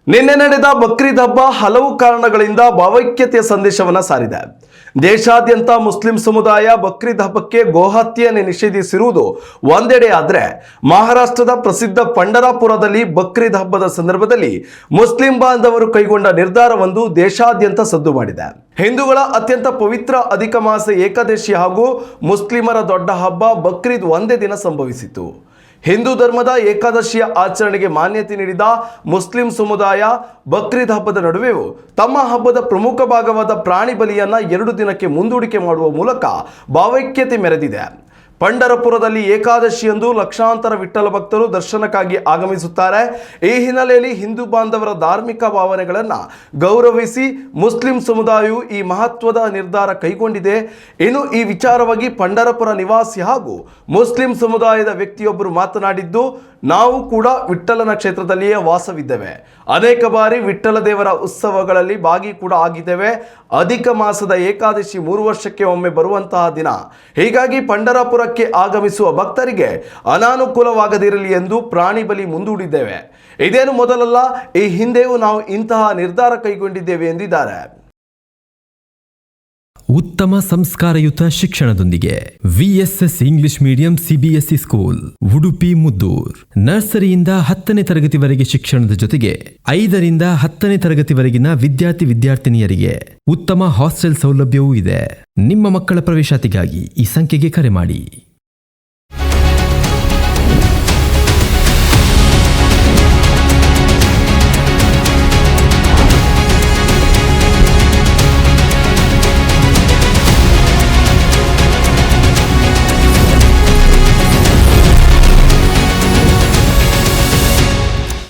ನಿನ್ನೆ ನಡೆದ ಬಕ್ರೀದ್ ಹಬ್ಬ ಹಲವು ಕಾರಣಗಳಿಂದ ಭಾವೈಕ್ಯತೆಯ ಸಂದೇಶವನ್ನು ಸಾರಿದೆ. ದೇಶಾದ್ಯಂತ ಮುಸ್ಲಿಂ ಸಮುದಾಯ ಬಕ್ರೀದ್ ಹಬ್ಬಕ್ಕೆ ಗೋಹತ್ಯೆಯನ್ನು ನಿಷೇಧಿಸಿರುವುದು ಒಂದೆಡೆ ಆದರೆ, ಮಹಾರಾಷ್ಟ್ರದ ಪ್ರಸಿದ್ಧ ಪಂಢರಾಪುರದಲ್ಲಿ ಬಕ್ರೀದ್ ಹಬ್ಬದ ಸಂದರ್ಭದಲ್ಲಿ ಮುಸ್ಲಿಂ ಬಾಂಧವರು ಕೈಗೊಂಡ ನಿರ್ಧಾರವೊಂದು ದೇಶಾದ್ಯಂತ ಸದ್ದು ಮಾಡಿದೆ. ಹಿಂದೂಗಳ ಅತ್ಯಂತ ಪವಿತ್ರ ಅಧಿಕ ಮಾಸ ಏಕಾದಶಿ ಹಾಗೂ ಮುಸ್ಲಿಮರ ದೊಡ್ಡ ಹಬ್ಬ ಬಕ್ರೀದ್ ಒಂದೇ ದಿನ ಸಂಭವಿಸಿತು. ಹಿಂದೂ ಧರ್ಮದ ಏಕಾದಶಿಯ ಆಚರಣೆಗೆ ಮಾನ್ಯತೆ ನೀಡಿದ ಮುಸ್ಲಿಂ ಸಮುದಾಯ ಬಕ್ರೀದ್ ಹಬ್ಬದ ನಡುವೆಯೂ ತಮ್ಮ ಹಬ್ಬದ ಪ್ರಮುಖ ಭಾಗವಾದ ಪ್ರಾಣಿ ಬಲಿಯನ್ನು 2 ದಿನಕ್ಕೆ ಮುಂದೂಡಿಕೆ ಮಾಡುವ ಮೂಲಕ ಭಾವೈಕ್ಯತೆ ಮೆರೆದಿದೆ. ಪಂಢರಪುರದಲ್ಲಿ ಏಕಾದಶಿಯಂದು ಲಕ್ಷಾಂತರ ವಿಠ್ಠಲ ಭಕ್ತರು ದರ್ಶನಕ್ಕಾಗಿ ಆಗಮಿಸುತ್ತಾರೆ. ಈ ಹಿನ್ನೆಲೆಯಲ್ಲಿ ಹಿಂದೂ ಬಾಂಧವರ ಧಾರ್ಮಿಕ ಭಾವನೆಗಳನ್ನು ಗೌರವಿಸಿ ಮುಸ್ಲಿಂ ಸಮುದಾಯವು ಈ ಮಹತ್ವದ ನಿರ್ಧಾರ ಕೈಗೊಂಡಿದೆ. ಇನ್ನು ಈ ವಿಚಾರವಾಗಿ ಪಂಢರಪುರ ನಿವಾಸಿ ಹಾಗೂ ಮುಸ್ಲಿಂ ಸಮುದಾಯದ ವ್ಯಕ್ತಿಯೊಬ್ಬರು ಮಾತನಾಡಿದ್ದು, ನಾವು ಕೂಡ ವಿಠ್ಠಲನ ಕ್ಷೇತ್ರದಲ್ಲಿಯೇ ವಾಸವಿದ್ದೇವೆ. ಅನೇಕ ಬಾರಿ ವಿಠ್ಠಲ ದೇವರ ಉತ್ಸವಗಳಲ್ಲಿ ಭಾಗಿ ಕೂಡ ಆಗಿದ್ದೇವೆ. ಅಧಿಕ ಮಾಸದ ಏಕಾದಶಿ 3 ವರ್ಷಕ್ಕೆ ಒಮ್ಮೆ ಬರುವಂತಹ ದಿನ. ಹೀಗಾಗಿ ಪಂಢರಪುರಕ್ಕೆ ಆಗಮಿಸುವ ಭಕ್ತರಿಗೆ ಅನಾನುಕೂಲವಾಗದಿರಲಿ ಎಂದು ಪ್ರಾಣಿ ಬಲಿ ಮುಂದೂಡಿದ್ದೇವೆ. ಇದೇನು ಮೊದಲಲ್ಲ, ಈ ಹಿಂದೆಯೂ ನಾವು ಇಂತಹ ನಿರ್ಧಾರ ಕೈಗೊಂಡಿದ್ದೇವೆ ಎಂದಿದ್ದಾರೆ. ಉತ್ತಮ ಸಂಸ್ಕಾರಯುತ ಶಿಕ್ಷಣದೊಂದಿಗೆ VSS English medium CBSE school Udupi Muddur. ನರ್ಸರಿಯಿಂದ 10ನೇ ತರಗತಿವರೆಗೆ ಶಿಕ್ಷಣದ ಜೊತೆಗೆ 5ರಿಂದ 10ನೇ ತರಗತಿವರೆಗಿನ ವಿದ್ಯಾರ್ಥಿನಿಯರಿಗೆ ಉತ್ತಮ ಹಾಸ್ಟೆಲ್ ಸೌಲಭ್ಯವೂ ಇದೆ. ನಿಮ್ಮ ಮಕ್ಕಳ ಪ್ರವೇಶಾತಿಗಾಗಿ ಈ ಸಂಖ್ಯೆಗೆ ಕರೆ ಮಾಡಿ.